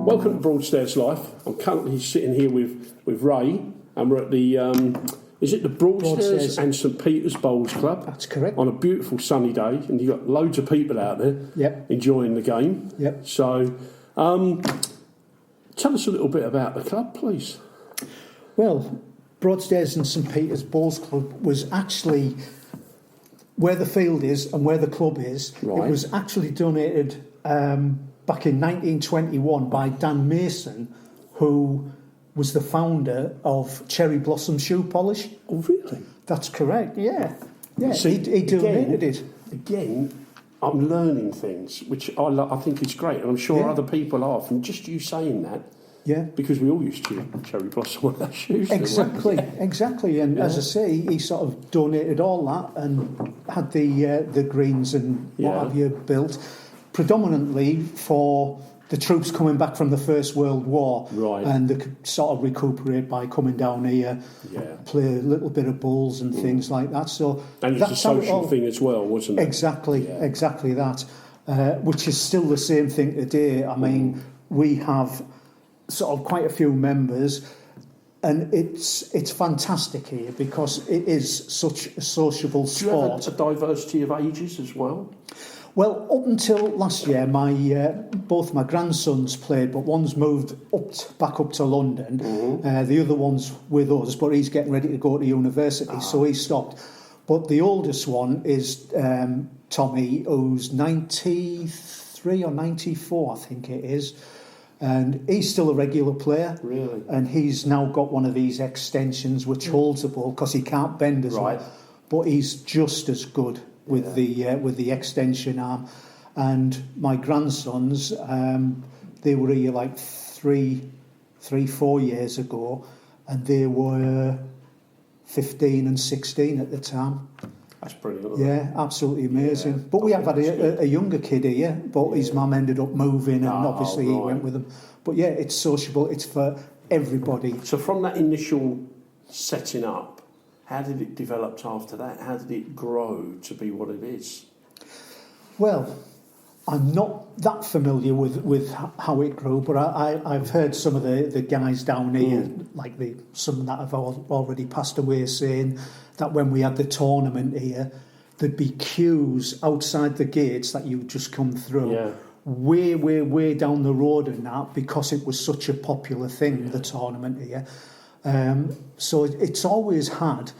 Welcome to Broadstairs Life. I'm currently sitting here with Ray, and we're at the, is it the Broadstairs and St Peter's Bowls Club? That's correct. On a beautiful sunny day, and you've got loads of people out there enjoying the game. Yep. So, tell us a little bit about the club, please. Well, Broadstairs and St Peter's Bowls Club was actually where the field is and where the club is. Right. It was actually donated back in 1921 by Dan Mason, who was the founder of Cherry Blossom Shoe Polish. Oh, really? That's correct, yeah. See, he donated it. Again, I'm learning things, which I think is great, and I'm sure other people are, from just you saying that. Yeah. Because we all used to cherry blossom on our shoes. Exactly. And as I say, he sort of donated all that and had the greens and what have you built, predominantly for the troops coming back from the First World War. Right. And they could sort of recuperate by coming down here, play a little bit of bowls and things like that. So and it's a social thing as well, wasn't it? Exactly that. Which is still the same thing today. I mean, we have sort of quite a few members, and it's fantastic here because it is such a sociable sport. Do you have a diversity of ages as well? Well, up until last year, both my grandsons played, but one's moved back up to London. The other one's with us, but he's getting ready to go to university, so he stopped. But the oldest one is Tommy, who's 93 or 94, I think it is. And he's still a regular player. Really? And he's now got one of these extensions which holds the ball because he can't bend as well. But he's just as good with the extension arm. And my grandsons, they were here like 4 years ago, and they were 15 and 16 at the time. That's brilliant. Yeah, absolutely amazing. Yeah, but we have had a younger kid here, but his mum ended up moving, and obviously he went with him. But yeah, it's sociable. It's for everybody. So from that initial setting up, how did it develop after that? How did it grow to be what it is? Well, I'm not that familiar with how it grew, but I've heard some of the guys down here, like some that have already passed away, saying that when we had the tournament here, there'd be queues outside the gates that you just come through, way down the road and that, because it was such a popular thing, the tournament here. So it's always had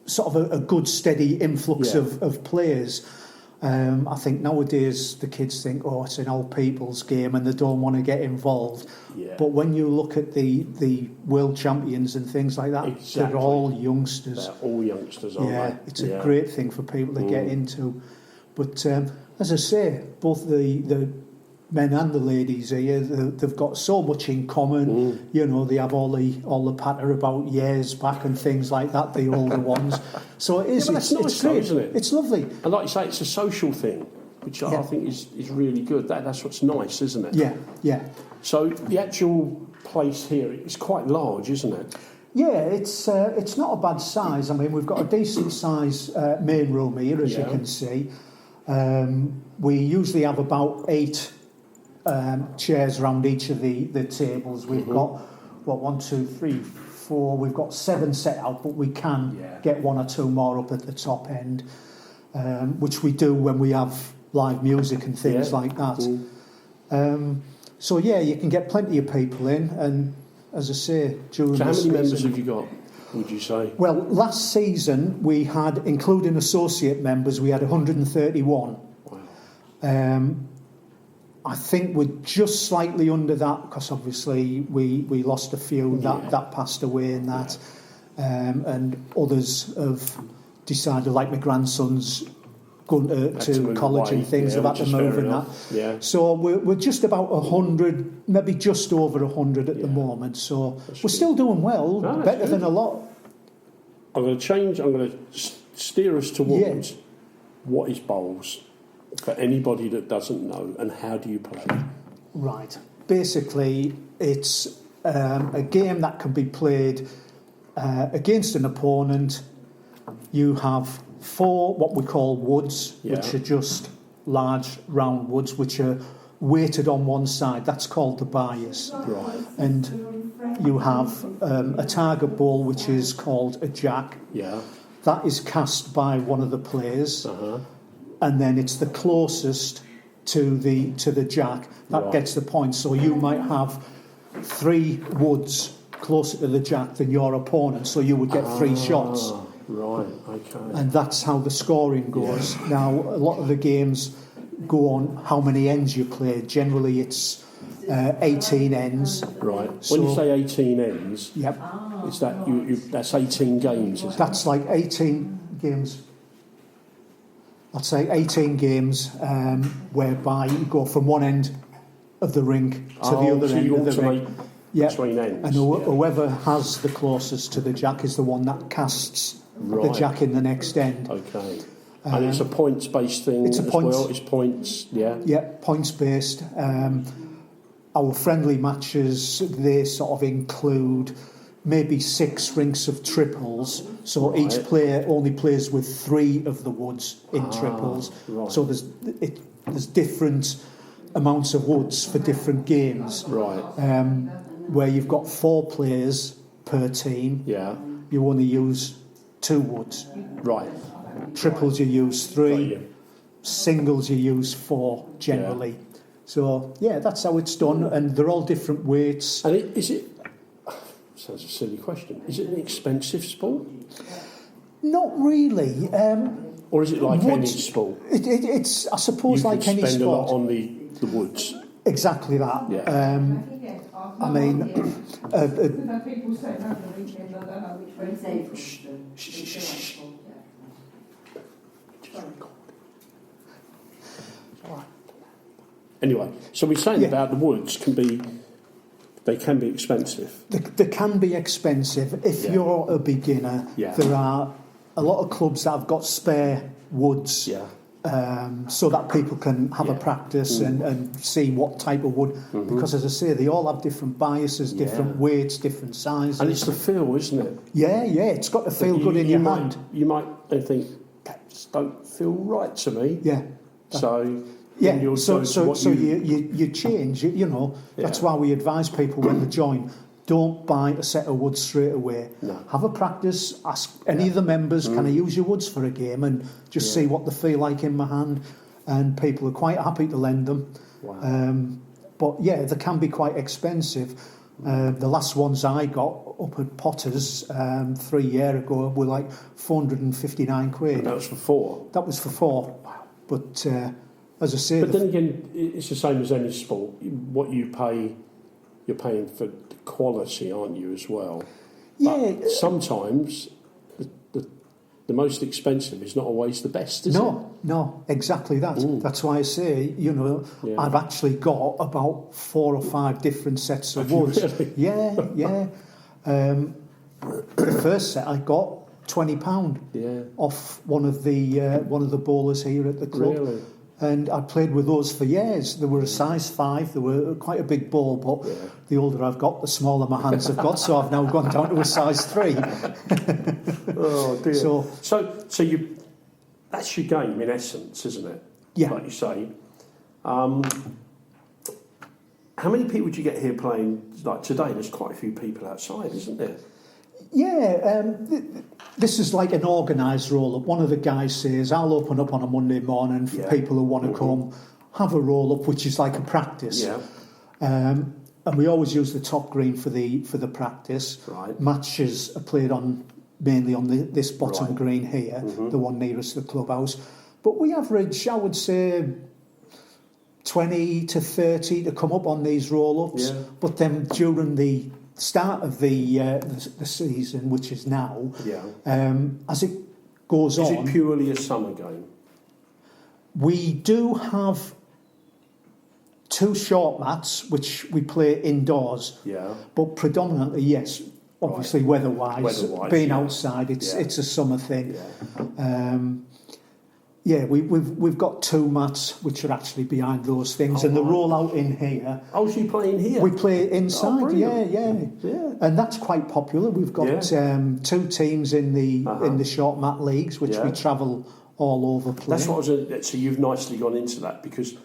sort of a good steady influx of players. I think nowadays the kids think, it's an old people's game and they don't want to get involved. Yeah. But when you look at the world champions and things like that, they're all youngsters. They're all youngsters, aren't they? It's a great thing for people to get into. But as I say, both the men and the ladies here, they've got so much in common. You know, they have all the patter about years back and things like that, the older ones. So it is. It's nice, great, isn't it? It's lovely. And like you say, it's a social thing, which I think is really good. That's what's nice, isn't it? Yeah. So the actual place here is quite large, isn't it? Yeah, it's not a bad size. I mean, we've got a decent size main room here, as you can see. We usually have about 8 chairs around each of the tables. We've got 1, 2, 3, 4. We've got 7 set out, but we can get 1 or 2 more up at the top end, which we do when we have live music and things like that. So you can get plenty of people in, and as I say, during how the many members have you got, would you say? Well, last season we had, including associate members, we had 131. Wow. I think we're just slightly under that because obviously we lost a few that passed away and that, and others have decided, like my grandson's going to college away. And things, have had to move and that. Yeah. So we're just about 100, maybe just over 100 at the moment. So we're still doing well, better than a lot. I'm going to steer us towards what is bowls for anybody that doesn't know, and how do you play? Right. Basically, it's a game that can be played against an opponent. You have 4 what we call woods, which are just large round woods, which are weighted on one side. That's called the bias. Right. And you have a target ball, which is called a jack. Yeah. That is cast by one of the players, and then it's the closest to the jack that gets the point. So you might have 3 woods closer to the jack than your opponent, so you would get 3 shots. Right, okay. And that's how the scoring goes. Yeah. Now, a lot of the games go on how many ends you play. Generally, it's 18 ends. Right. When you say 18 ends, yep, is that that's 18 games? Is that's like 18 games. I'd say 18 games, whereby you go from one end of the rink to the other end of the rink. Between ends. And whoever has the closest to the jack is the one that casts the jack in the next end. Okay. And it's a points-based thing as well? It's points, yeah? Yeah, points-based. Our friendly matches, they sort of include maybe 6 rinks of triples, so each player only plays with 3 of the woods in triples. Right. So there's different amounts of woods for different games. Right. Where you've got 4 players per team, you only use 2 woods. Right. Triples you use 3, singles you use 4 generally. Yeah. So that's how it's done, and they're all different weights. And is it? Sounds a silly question. Is it an expensive sport? Not really. Or is it like any sport? It's I suppose you like any sport. You spend a lot on the woods. Exactly that. Yeah. I mean, Anyway, so we're saying about the woods they can be expensive. They can be expensive if you're a beginner. Yeah. There are a lot of clubs that have got spare woods. Yeah. So that people can have a practice and see what type of wood, because as I say, they all have different biases, different weights, different sizes. And it's the feel, isn't it? Yeah, it's got to feel good in your hand. You might think, that just don't feel right to me. Yeah. So you change, that's why we advise people when they join, don't buy a set of woods straight away. No. Have a practice, ask any of the members, can I use your woods for a game, and just see what they feel like in my hand, and people are quite happy to lend them. Wow. But they can be quite expensive. The last ones I got up at Potter's 3 years ago were like 459 quid. And that was for 4? That was for 4. Wow. But as I say... But then again, it's the same as any sport. What you pay, you're paying for the quality, aren't you, as well? Yeah. But sometimes the most expensive is not always the best, is it? No, exactly that. That's why I say, I've actually got about 4 or 5 different sets of woods. Really? Yeah. The first set I got £20 off one of the bowlers here at the club. Really? And I played with those for years. They were a size 5. They were quite a big ball, but the older I've got, the smaller my hands have got. So I've now gone down to a size 3. Oh dear. So you, that's your game in essence, isn't it? Yeah. Like you say. How many people do you get here playing? Like today, there's quite a few people outside, isn't there? Yeah, this is like an organised roll-up. One of the guys says, I'll open up on a Monday morning for people who want to come, have a roll-up, which is like a practice. Yeah. And we always use the top green for the practice. Right. Matches are played mainly on this bottom green here, the one nearest the clubhouse. But we average, I would say, 20 to 30 to come up on these roll-ups. Yeah. But then during the start of the season, which is now, as it goes on... Is it purely a summer game? We do have 2 short mats, which we play indoors. Yeah. But predominantly, yes, obviously weather-wise being outside, it's a summer thing. Yeah. We've got 2 mats which are actually behind those things, and the rollout in here. Oh, so you play in here? We play inside, yeah. And that's quite popular. We've got 2 teams in the short mat leagues, which we travel all over playing. That's what I was. So you've nicely gone into that, because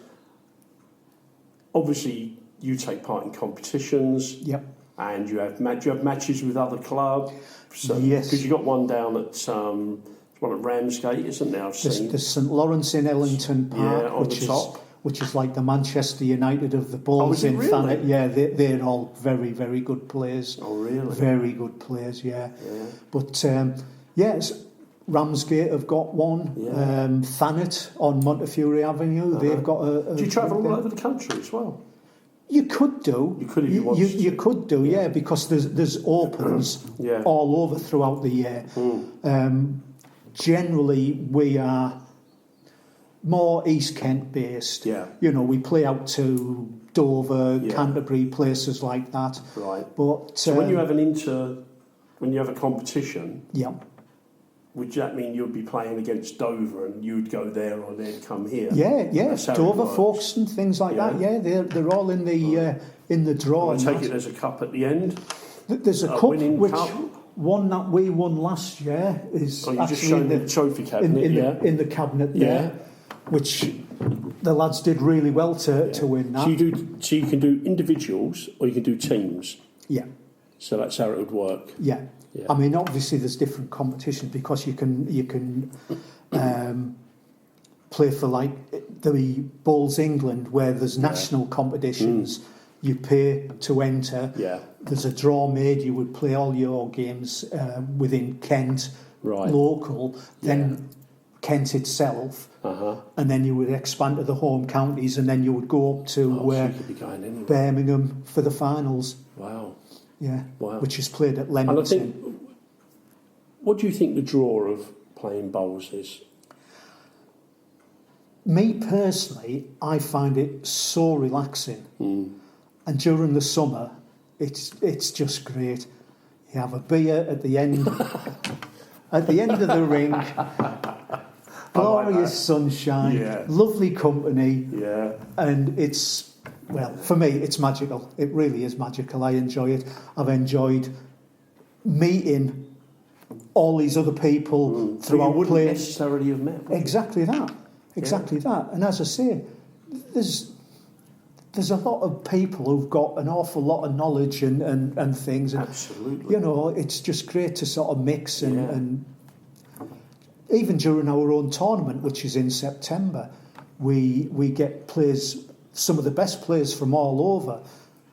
obviously you take part in competitions. Yep. And you have matches with other clubs. So, yes. Because you got one down at one at Ramsgate, isn't there? I've seen. There's St Lawrence in Ellington Park, on the top. Which is like the Manchester United of the bowls in really? Thanet. Yeah, they're all very, very good players. Oh, really? Very good players, yeah. But, yes, Ramsgate have got one. Yeah. Thanet on Montefiore Avenue, they've got a... Do you travel all over the country as well? You could do. You could if you wanted You could do, yeah, because there's opens all over throughout the year. Generally, we are more East Kent based. Yeah. You know, we play out to Dover, Canterbury, places like that. Right. But so when you have when you have a competition, would that mean you'd be playing against Dover and you'd go there or they'd come here? Yeah. Dover folks and things like that. Yeah, they're all in the draw. I take it there's a cup at the end. There's a cup which. Cup. One that we won last year is you actually just showed the trophy cabinet, in the cabinet there, which the lads did really well to win that. So you can do individuals or you can do teams. Yeah. So that's how it would work. Yeah. I mean, obviously there's different competitions because you can play for like the Bowls England where there's national competitions. You pay to enter. Yeah. There's a draw made. You would play all your games within Kent, local, then Kent itself, and then you would expand to the home counties, and then you would go up to Birmingham for the finals. Wow. Yeah. Wow. Which is played at Leamington. And I think, what do you think the draw of playing bowls is? Me personally, I find it so relaxing. And during the summer, it's just great. You have a beer at the end, of the rink, glorious sunshine, lovely company, and it's, well, for me, it's magical. It really is magical. I enjoy it. I've enjoyed meeting all these other people throughout. You wouldn't necessarily have met. Exactly that. Exactly that. And as I say, there's a lot of people who've got an awful lot of knowledge and things. And, absolutely. You know, it's just great to sort of mix and even during our own tournament, which is in September, we get players, some of the best players from all over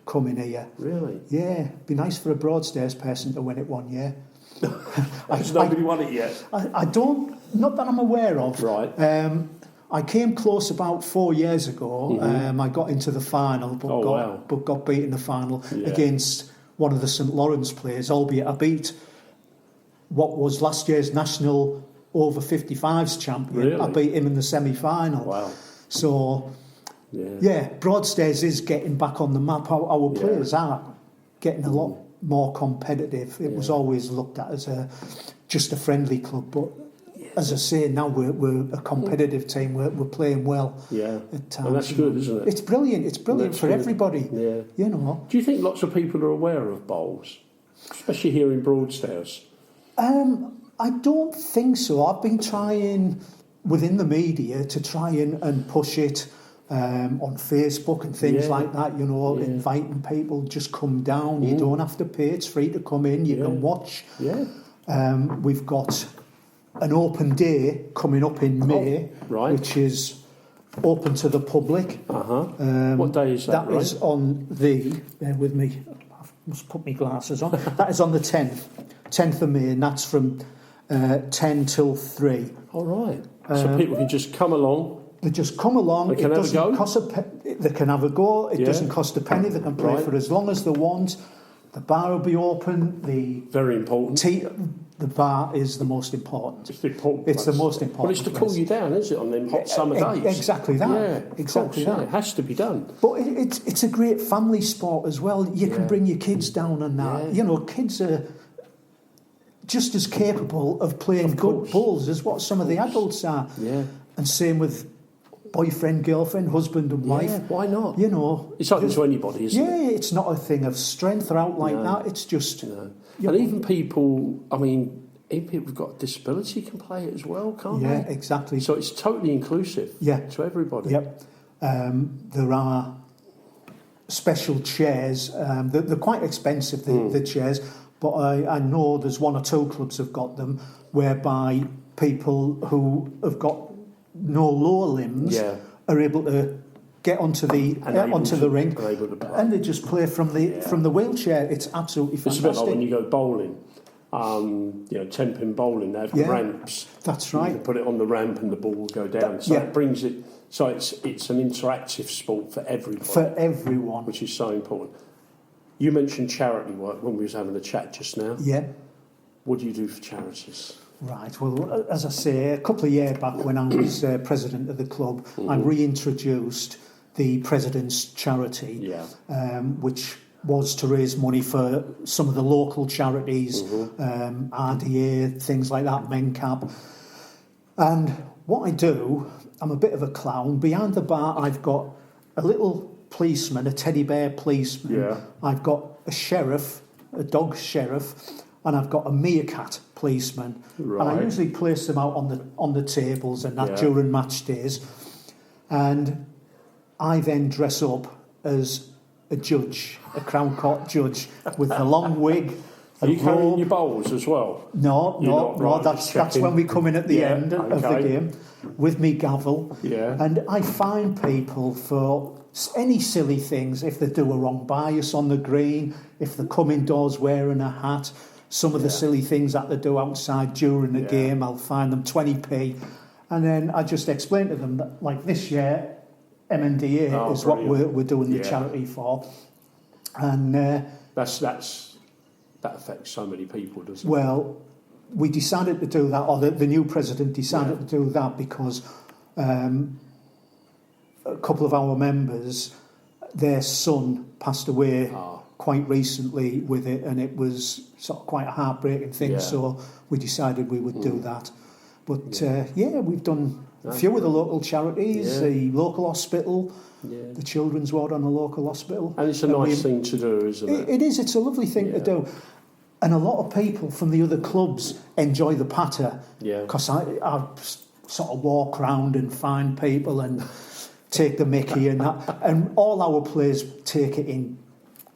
coming here. Really? Yeah. Be nice for a Broadstairs person to win it one year. Has nobody won it yet? I don't, not that I'm aware of. Right. I came close about 4 years ago. I got into the final, but got beat in the final against one of the St Lawrence players, albeit I beat what was last year's national over 55s champion. Really? I beat him in the semi-final. Wow. So, Broadstairs is getting back on the map. Our players are getting a lot more competitive. It was always looked at as just a friendly club, but as I say, now we're a competitive team. We're playing well. Yeah, at times. and that's good, isn't it? It's brilliant. It's brilliant for everybody. Yeah, you know. Do you think lots of people are aware of bowls, especially here in Broadstairs? I don't think so. I've been trying within the media to try and push it on Facebook and things like that. You know, inviting people, just come down. You don't have to pay. It's free to come in. You can watch. Yeah. We've got an open day coming up in May, which is open to the public. What day is that? That is on bear with me, I must put my glasses on. That is on the 10th of May, and that's from 10 till 3. All right. So people can just come along. They just come along. They can have a go. They can have a go. It doesn't cost a penny. They can play for as long as they want. The bar will be open. Very important. The bar is the most important. It's the important. It's the most important. Well, it's to cool you down, is it, on them hot summer days? Exactly that. Yeah, exactly that. It has to be done. But it's a great family sport as well. You can bring your kids down and that. Yeah. You know, kids are just as capable of playing good bowls as what some of the adults are. Yeah. And same with boyfriend, girlfriend, husband and wife. Yeah, why not? You know. It's open to anybody, isn't it? Yeah, it's not a thing of strength or out like that. It's just... No. And even people, even people who've got a disability can play it as well, can't they? Yeah, exactly. So it's totally inclusive to everybody. Yep. There are special chairs. They're quite expensive, the chairs, but I know there's 1 or 2 clubs have got them, whereby people who have got no lower limbs are able to get onto the rink, and they just play from the wheelchair. It's absolutely fantastic. It's a bit like when you go bowling. 10-pin bowling, they have ramps. That's right. You can put it on the ramp and the ball will go down. So it brings it. So it's an interactive sport for everybody. For everyone. Which is so important. You mentioned charity work when we was having a chat just now. Yeah. What do you do for charities? Right, well, as I say, a couple of years back when I was president of the club, I reintroduced the President's Charity, which was to raise money for some of the local charities, RDA, things like that, MenCap. And what I do, I'm a bit of a clown. Behind the bar, I've got a little policeman, a teddy bear policeman. Yeah. I've got a sheriff, a dog sheriff, and I've got a meerkat policeman. Right. And I usually place them out on the tables and that during match days. And I then dress up as a judge, a Crown Court judge, with the long wig. Are you carrying your bowls as well? No. That's when we come in at the end of the game with me gavel. Yeah. And I fine people for any silly things if they do a wrong bias on the green, if they come indoors wearing a hat. Some of the silly things that they do outside during the game, I'll fine them 20p. And then I just explain to them that, like this year, MNDA is what we're doing the charity for. And that affects so many people, doesn't it? Well, we decided to do that, or the new president decided to do that because a couple of our members, their son passed away quite recently with it, and it was sort of quite a heartbreaking thing, so we decided we would do that. But we've done a few of the local charities, the local hospital, the children's ward on the local hospital. And it's a nice thing to do, isn't it? It is, it's a lovely thing to do. And a lot of people from the other clubs enjoy the patter, because I sort of walk round and find people and take the mickey and that, and all our players take it in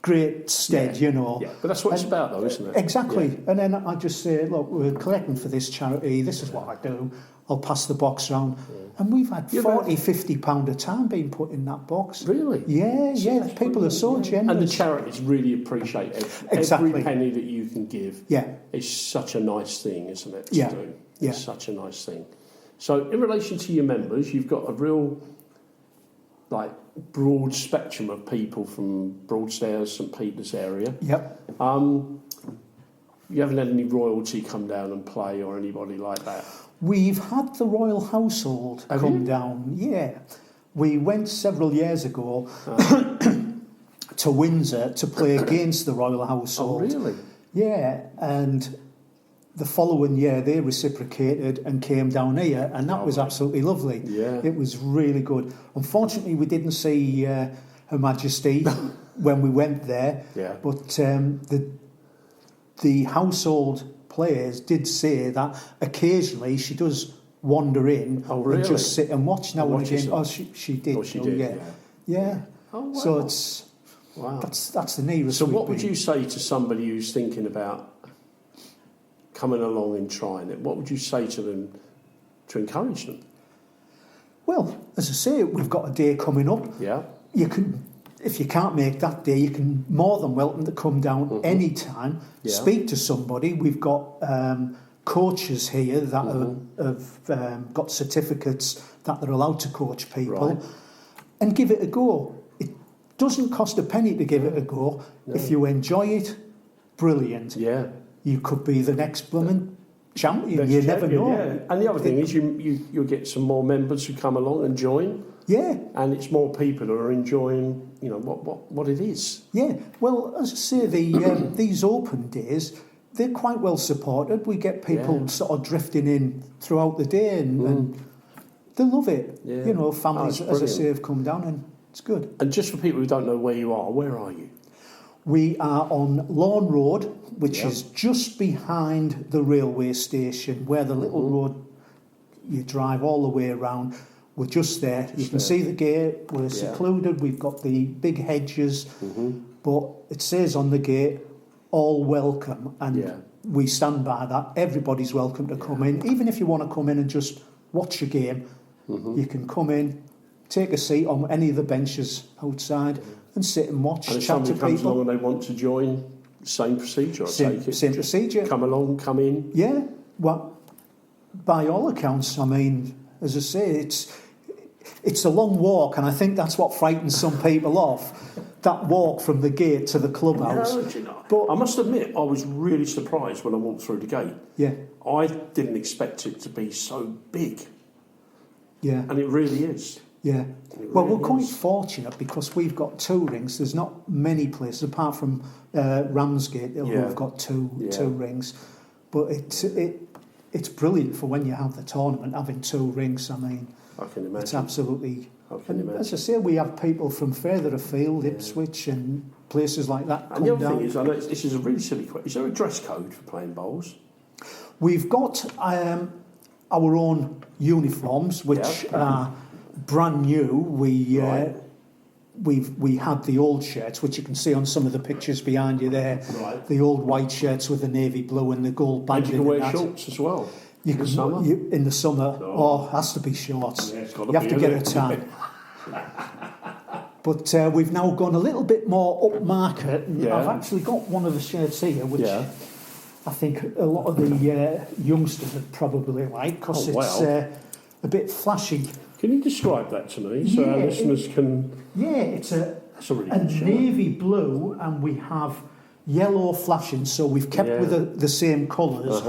great stead, you know. Yeah, but that's what it's about, though, isn't it? Exactly. Yeah. And then I just say, look, we're collecting for this charity, this is what I do, I'll pass the box round. Yeah. And we've had £40-50 a time being put in that box. Really? Yeah, people are so generous. And the charities really appreciate every penny that you can give. Yeah. It's such a nice thing, isn't it, to do? It's such a nice thing. So in relation to your members, you've got a real, broad spectrum of people from Broadstairs, St Peter's area. Yep. You haven't had any royalty come down and play or anybody like that? We've had the royal household come down, We went several years ago to Windsor to play against the royal household. Oh, really? Yeah, and the following year they reciprocated and came down here, and that was absolutely lovely. Yeah. It was really good. Unfortunately, we didn't see Her Majesty when we went there, but the household players did say that occasionally she does wander in and just sit and watch now and again. Oh, she did. Oh, she did. Yeah. Oh, wow. So it's that's the nearest. So what would you say to somebody who's thinking about coming along and trying it? What would you say to them to encourage them? Well, as I say, we've got a day coming up. Yeah. You can, if you can't make that day, you can more than welcome to come down any time. Speak to somebody. We've got coaches here that have got certificates that they're allowed to coach people, and give it a go. It doesn't cost a penny to give it a go. No. If you enjoy it, brilliant. Yeah. You could be the next blooming champion. You never know. Yeah. And the other thing is you'll get some more members who come along and join. Yeah. And it's more people who are enjoying, what it is. Yeah. Well, as I say, these open days, they're quite well supported. We get people sort of drifting in throughout the day and they love it. Yeah. Families, as I say, have come down and it's good. And just for people who don't know where you are, where are you? We are on Lawn Road, which is just behind the railway station, where the little road you drive all the way around. We're just there. You can see the gate. We're secluded. We've got the big hedges. But it says on the gate, all welcome. And we stand by that. Everybody's welcome to come in. Even if you want to come in and just watch a game, you can come in, take a seat on any of the benches outside and sit and watch, and if chat to somebody comes people. along and they want to join, same procedure, I take it. Same procedure. Come along, come in. Yeah. Well, by all accounts, I mean, as I say, it's a long walk, and I think that's what frightens some people off, that walk from the gate to the clubhouse. No, do you know, but I must admit, I was really surprised when I walked through the gate. Yeah. I didn't expect it to be so big. Yeah. And it really is. Yeah. Well, we're quite fortunate because we've got 2 rinks. There's not many places, apart from Ramsgate, who have got two rinks. But it's brilliant for when you have the tournament, having 2 rinks. I mean, I can imagine. it's absolutely... I can imagine. As I say, we have people from further afield, Ipswich and places like that and the other thing is, I know this is a really silly question, is there a dress code for playing bowls? We've got our own uniforms, which are brand new. We had the old shirts, which you can see on some of the pictures behind you there. Right. The old white shirts with the navy blue and the gold banding. And you can wear shorts as well. You can, in the summer. Oh, has to be shorts. Yeah, it's you have to get a tan. But we've now gone a little bit more upmarket. Yeah. I've actually got one of the shirts here, which I think a lot of the youngsters would probably like, because it's a bit flashy. Can you describe that to me so our listeners can... Yeah, it's a really good shirt. navy blue, and we have yellow flashing, so we've kept with the same colours.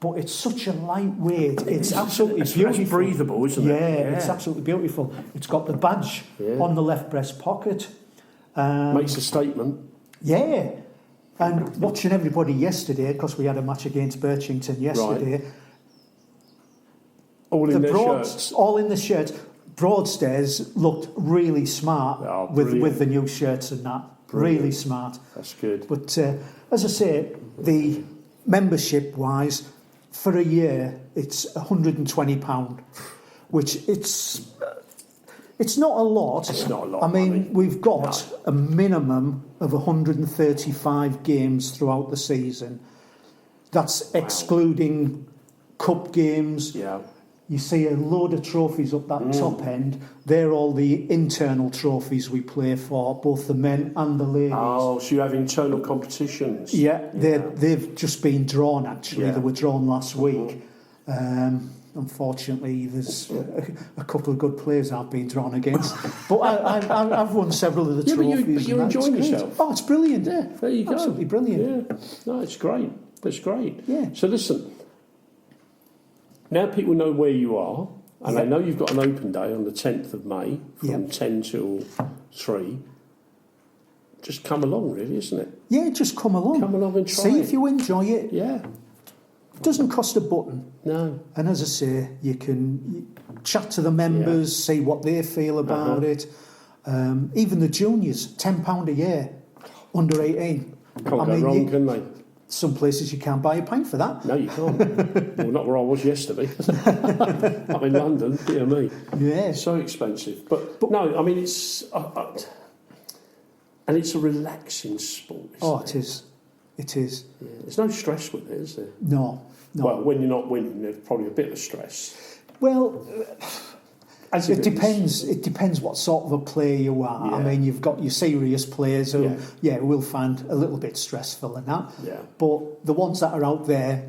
But it's such a lightweight. It's absolutely beautiful. It's breathable, isn't it? Yeah, it's absolutely beautiful. It's got the badge on the left breast pocket. Makes a statement. Yeah. And watching everybody yesterday, because we had a match against Birchington yesterday. Right. All in their shirts. All in the shirts. Broadstairs looked really smart with the new shirts and that. Brilliant. Really smart. That's good. But as I say, the membership-wise, for a year, it's £120, which it's not a lot. It's not a lot. I mean, we've got a minimum of 135 games throughout the season. That's excluding cup games. Yeah. You see a load of trophies up that top end. They're all the internal trophies we play for, both the men and the ladies. Oh, so you have internal competitions. Yeah, they've just been drawn, actually. Yeah. They were drawn last week. Unfortunately, there's a couple of good players I've been drawn against. But I've won several of the trophies. But you're enjoying yourself. Oh, it's brilliant. Yeah, there you go. Absolutely brilliant. Yeah. No, it's great. It's great. Yeah. So listen, now people know where you are, and they know you've got an open day on the 10th of May from 10 till 3. Just come along, really, isn't it? Yeah, just come along. Come along and try See it. if you enjoy it. Yeah. It doesn't cost a button. No. And as I say, you can chat to the members, see what they feel about it. Even the juniors, £10 a year, under 18. Can't go wrong, can they? Some places you can't buy a pint for that. No, you can't. Well, not where I was yesterday. I'm in London, dear me. Yeah. So expensive. But no, I mean, it's... and it's a relaxing sport, isn't it? It is. It is. Yeah. There's no stress with it, is there? No. Well, when you're not winning, there's probably a bit of stress. Well... It depends. It depends what sort of a player you are. Yeah. I mean, you've got your serious players who, will find a little bit stressful and that. Yeah. But the ones that are out there,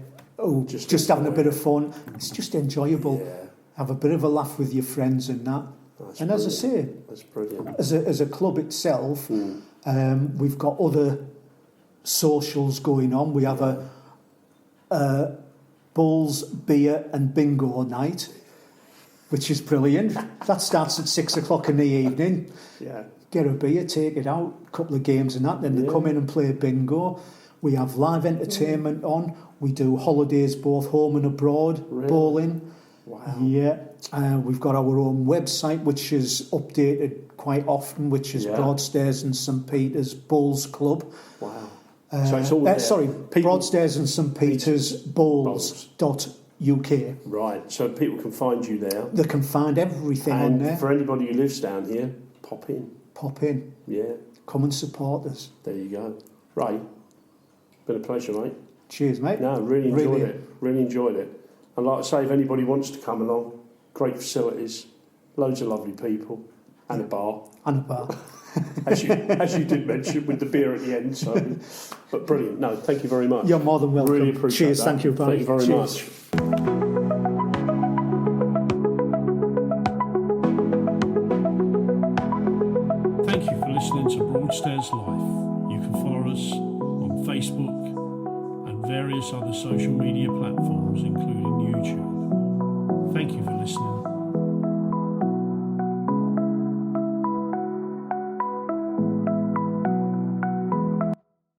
just having a bit of fun, it's just enjoyable. Yeah. Have a bit of a laugh with your friends and that. That's and brilliant. as I say, that's brilliant. As a club itself, we've got other socials going on. We have a bowls, beer, and bingo night, which is brilliant. That starts at 6 o'clock in the evening. Yeah. Get a beer, take it out, a couple of games and that. Then they come in and play bingo. We have live entertainment on. We do holidays both home and abroad, bowling. Wow. Yeah. We've got our own website, which is updated quite often, which is Broadstairs and St Peter's Bowls Club. Wow. So it's all there. Broadstairs and St Peter's Bowls.uk. UK. Right, so people can find you there. They can find everything on And there. for anybody who lives down here, pop in. Pop in. Yeah, Come and support us. there you go. Ray, been a pleasure, mate. Cheers, mate. No, really enjoyed it. Really enjoyed it. And like I say, if anybody wants to come along, great facilities, loads of lovely people, and a bar. And a bar. as you did mention, with the beer at the end. So, but brilliant. No, thank you very much. You're more than welcome. Really appreciate Cheers, that. thank you, Thank you very Cheers. much. Thank you for listening to Broadstairs Life. You can follow us on Facebook and various other social media platforms, including YouTube. Thank you for listening.